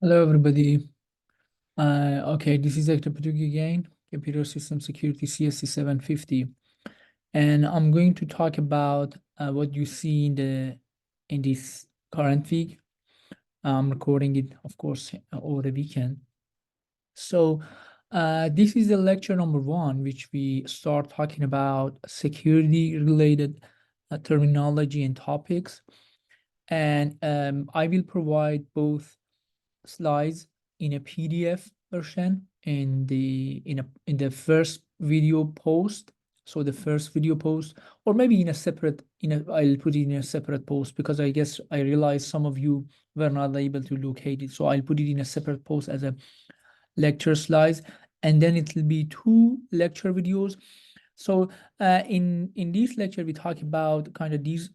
Hello, everybody. Okay, this is Dr. Padugi again, Computer System Security CST 750, and I'm going to talk about what you see in this current week. I'm recording it, of course, over the weekend. So, this is the lecture number 1, which we start talking about security-related terminology and topics, and I will provide both slides in a PDF version in the first video post. So the first video post, or maybe in a separate, I'll put it in a separate post because I guess I realized some of you were not able to locate it. So I'll put it in a separate post as a lecture slides, and then it will be 2 lecture videos. So in this lecture, we talk about kind of these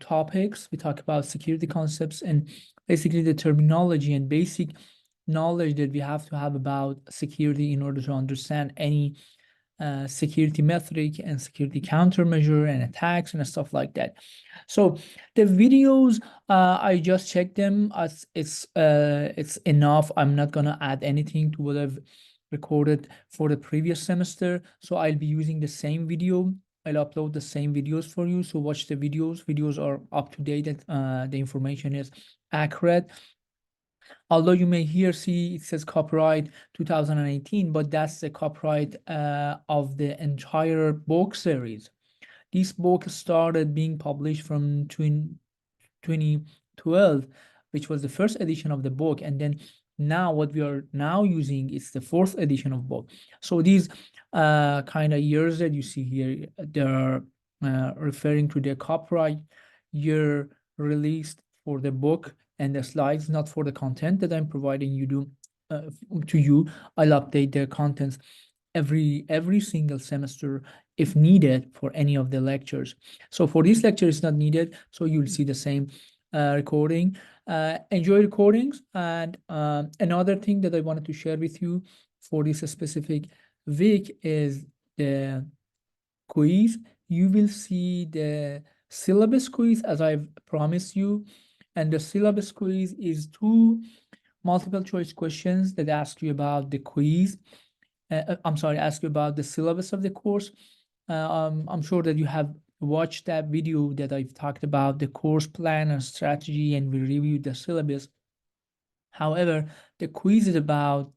topics. We talk about security concepts and basically the terminology and basic knowledge that we have to have about security in order to understand any security metric and security countermeasure and attacks and stuff like that. So the videos, I just checked them. It's enough. I'm not gonna add anything to what I've recorded for the previous semester. So I'll be using the same video. I'll upload the same videos for you. So watch the videos. Videos are up to date. The information is accurate. Although you may here see it says copyright 2018, but that's the copyright of the entire book series. This book started being published from 2012, which was the first edition of the book, and then now what we are now using is the 4th edition of book. So these kind of years that you see here, they're referring to the copyright year released for the book and the slides, not for the content that I'm providing to you. I'll update the contents every single semester if needed for any of the lectures. So for this lecture, it's not needed, so you'll see the same recording. Enjoy recordings. And another thing that I wanted to share with you for this specific week is the quiz. You will see the syllabus quiz as I've promised you. And the syllabus quiz is 2 multiple choice questions that ask you about the quiz. I'm sorry, ask you about the syllabus of the course. I'm sure that you have watched that video that I've talked about the course plan and strategy, and we reviewed the syllabus. However, the quiz is about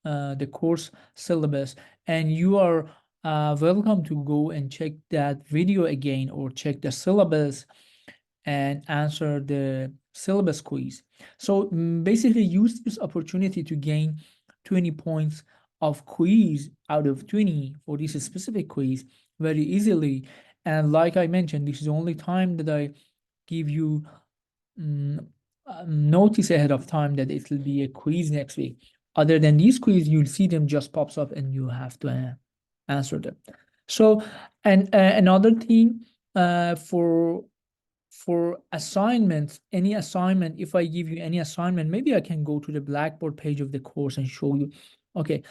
the course syllabus, and you are welcome to go and check that video again or check the syllabus and answer the syllabus quiz. So basically use this opportunity to gain 20 points of quiz out of 20 for this specific quiz very easily. And like I mentioned, this is the only time that I give you notice ahead of time that it will be a quiz next week. Other than these quiz, you'll see them just pops up and you have to answer them. So, and another thing for assignments, any assignment, if I give you any assignment, maybe I can go to the Blackboard page of the course and show you. Okay,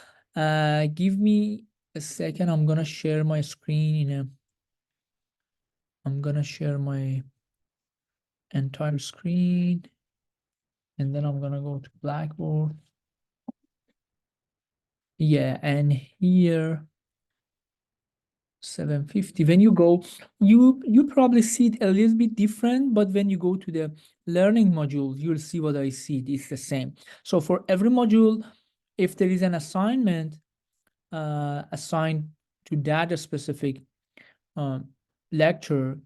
give me a second. I'm gonna share my screen I'm gonna share my entire screen, and then I'm gonna go to Blackboard. Yeah, and here 750. When you go, you probably see it a little bit different, but when you go to the learning module, you'll see what I see. It's the same. So for every module, if there is an assignment assigned to that specific lecture,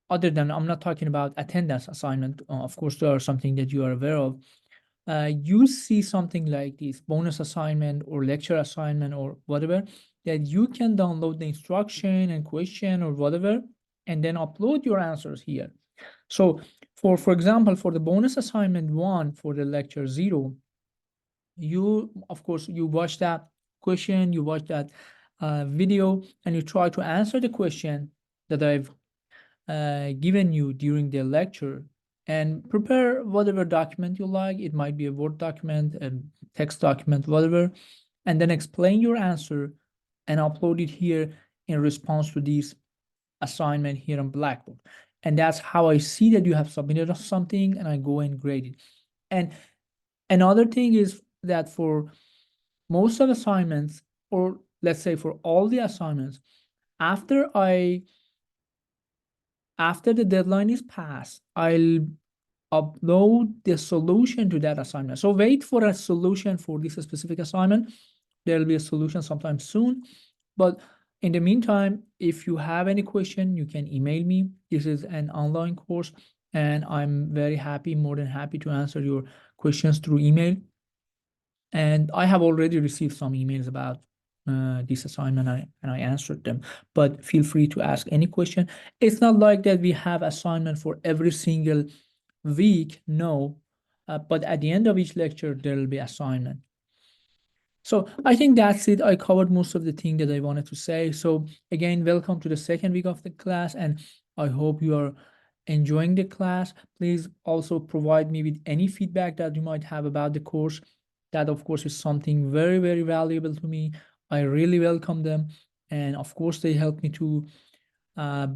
other than, I'm not talking about attendance assignment, of course, there are something that you are aware of. You see something like this bonus assignment or lecture assignment or whatever, that you can download the instruction and question or whatever, and then upload your answers here. So for example, for the bonus assignment 1 for the lecture 0, you, of course, you watch that question, you watch that video, and you try to answer the question that I've given you during the lecture, and prepare whatever document you like. It might be a Word document, a text document, whatever, and then explain your answer and upload it here in response to this assignment here on Blackboard. And that's how I see that you have submitted something, and I go and grade it. And another thing is that for most of assignments, or let's say for all the assignments, after the deadline is passed, I'll upload the solution to that assignment. So wait for a solution for this specific assignment. There'll be a solution sometime soon. But in the meantime, if you have any question, you can email me. This is an online course, and I'm very happy, more than happy to answer your questions through email. And I have already received some emails about this assignment, and I answered them. But feel free to ask any question. It's not like that we have assignment for every single week, no. But at the end of each lecture, there will be assignment. So I think that's it. I covered most of the thing that I wanted to say. So again, welcome to the second week of the class, and I hope you are enjoying the class. Please also provide me with any feedback that you might have about the course. That, of course, is something very, very valuable to me. I really welcome them. And of course, they help me to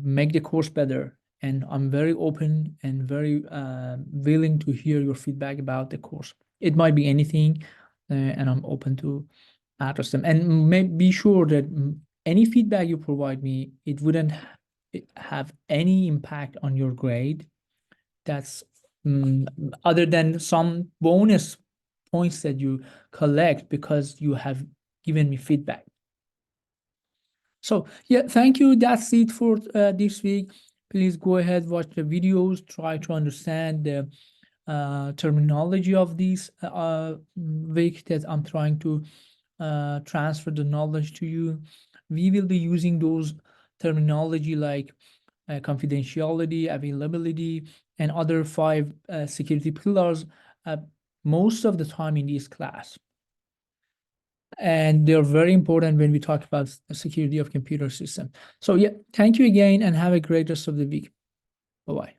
make the course better. And I'm very open and very willing to hear your feedback about the course. It might be anything, and I'm open to address them. And be sure that any feedback you provide me, it wouldn't have any impact on your grade. That's other than some bonus points that you collect because you have given me feedback. So yeah, thank you. That's it for this week. Please go ahead, watch the videos, try to understand the terminology of this week that I'm trying to transfer the knowledge to you. We will be using those terminology like confidentiality, availability, and other 5 security pillars most of the time in this class. And they're very important when we talk about security of computer system. So yeah, thank you again and have a great rest of the week. Bye-bye.